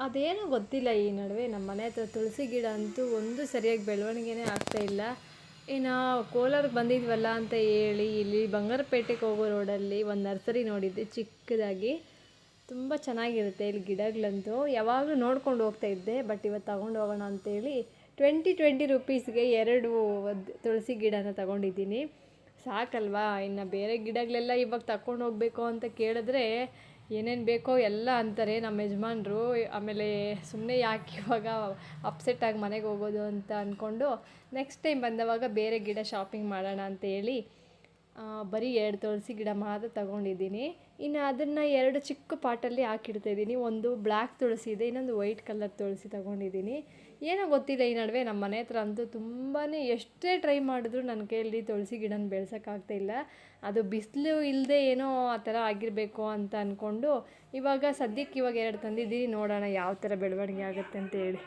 ಅದೇನೋ ಗೊತ್ತಿಲ್ಲ ಈ ನಡುವೆ ನಮ್ಮ ಮನೆ ಹತ್ರ ತುಳಸಿ ಗಿಡ ಅಂತೂ ಒಂದು ಸರಿಯಾಗಿ ಬೆಳವಣಿಗೆನೇ ಆಗ್ತಾಯಿಲ್ಲ. ಇನ್ನು ಕೋಲಾರಕ್ಕೆ ಬಂದಿದ್ವಲ್ಲ ಅಂತ ಹೇಳಿ ಇಲ್ಲಿ ಬಂಗಾರಪೇಟೆಗೆ ಹೋಗೋ ರೋಡಲ್ಲಿ ಒಂದು ನರ್ಸರಿ ನೋಡಿದ್ದೆ ಚಿಕ್ಕದಾಗಿ. ತುಂಬ ಚೆನ್ನಾಗಿರುತ್ತೆ ಇಲ್ಲಿ ಗಿಡಗಳಂತೂ. ಯಾವಾಗಲೂ ನೋಡ್ಕೊಂಡು ಹೋಗ್ತಾ ಇದ್ದೆ, ಬಟ್ ಇವತ್ತು ತಗೊಂಡು ಹೋಗೋಣ ಅಂತೇಳಿ 20 ರುಪೀಸ್ಗೆ 2 ತುಳಸಿ ಗಿಡನ ತಗೊಂಡಿದ್ದೀನಿ. ಸಾಕಲ್ವಾ, ಇನ್ನು ಬೇರೆ ಗಿಡಗಳೆಲ್ಲ ಇವಾಗ ತಗೊಂಡು ಹೋಗಬೇಕು ಅಂತ ಕೇಳಿದ್ರೆ ಏನೇನು ಬೇಕೋ ಎಲ್ಲ ಅಂತಾರೆ ನಮ್ಮ ಯಜಮಾನ್ರು. ಆಮೇಲೆ ಸುಮ್ಮನೆ ಯಾಕೆ ಇವಾಗ ಅಪ್ಸೆಟ್ಟಾಗಿ ಮನೆಗೆ ಹೋಗೋದು ಅಂತ ಅಂದ್ಕೊಂಡು ನೆಕ್ಸ್ಟ್ ಟೈಮ್ ಬಂದವಾಗ ಬೇರೆ ಗಿಡ ಶಾಪಿಂಗ್ ಮಾಡೋಣ ಅಂತ ಹೇಳಿ ಬರೀ 2 ತುಳಸಿ ಗಿಡ ಮಾತ್ರ ತಗೊಂಡಿದ್ದೀನಿ. ಇನ್ನು ಅದನ್ನು 2 ಚಿಕ್ಕ ಪಾಟಲ್ಲಿ ಹಾಕಿಡ್ತಾಯಿದ್ದೀನಿ. ಒಂದು ಬ್ಲ್ಯಾಕ್ ತುಳಸಿ ಇದೆ, ಇನ್ನೊಂದು ವೈಟ್ ಕಲರ್ ತುಳಸಿ ತಗೊಂಡಿದ್ದೀನಿ. ಏನೋ ಗೊತ್ತಿಲ್ಲ ಈ ನಡುವೆ ನಮ್ಮ ಮನೆ ಹತ್ರ ಅಂತೂ ತುಂಬಾ ಎಷ್ಟೇ ಟ್ರೈ ಮಾಡಿದ್ರು ನನ್ನ ಕೈಯಲ್ಲಿ ತುಳಸಿ ಗಿಡನ ಬೆಳೆಸೋಕ್ಕಾಗ್ತಾಯಿಲ್ಲ. ಅದು ಬಿಸಿಲು ಇಲ್ಲದೆ ಏನೋ ಆ ಥರ ಆಗಿರಬೇಕು ಅಂತ ಅಂದ್ಕೊಂಡು ಇವಾಗ ಸದ್ಯಕ್ಕೆ 2 ತಂದಿದ್ದೀನಿ. ನೋಡೋಣ ಯಾವ ಥರ ಬೆಳವಣಿಗೆ ಆಗುತ್ತೆ ಅಂತ ಹೇಳಿ.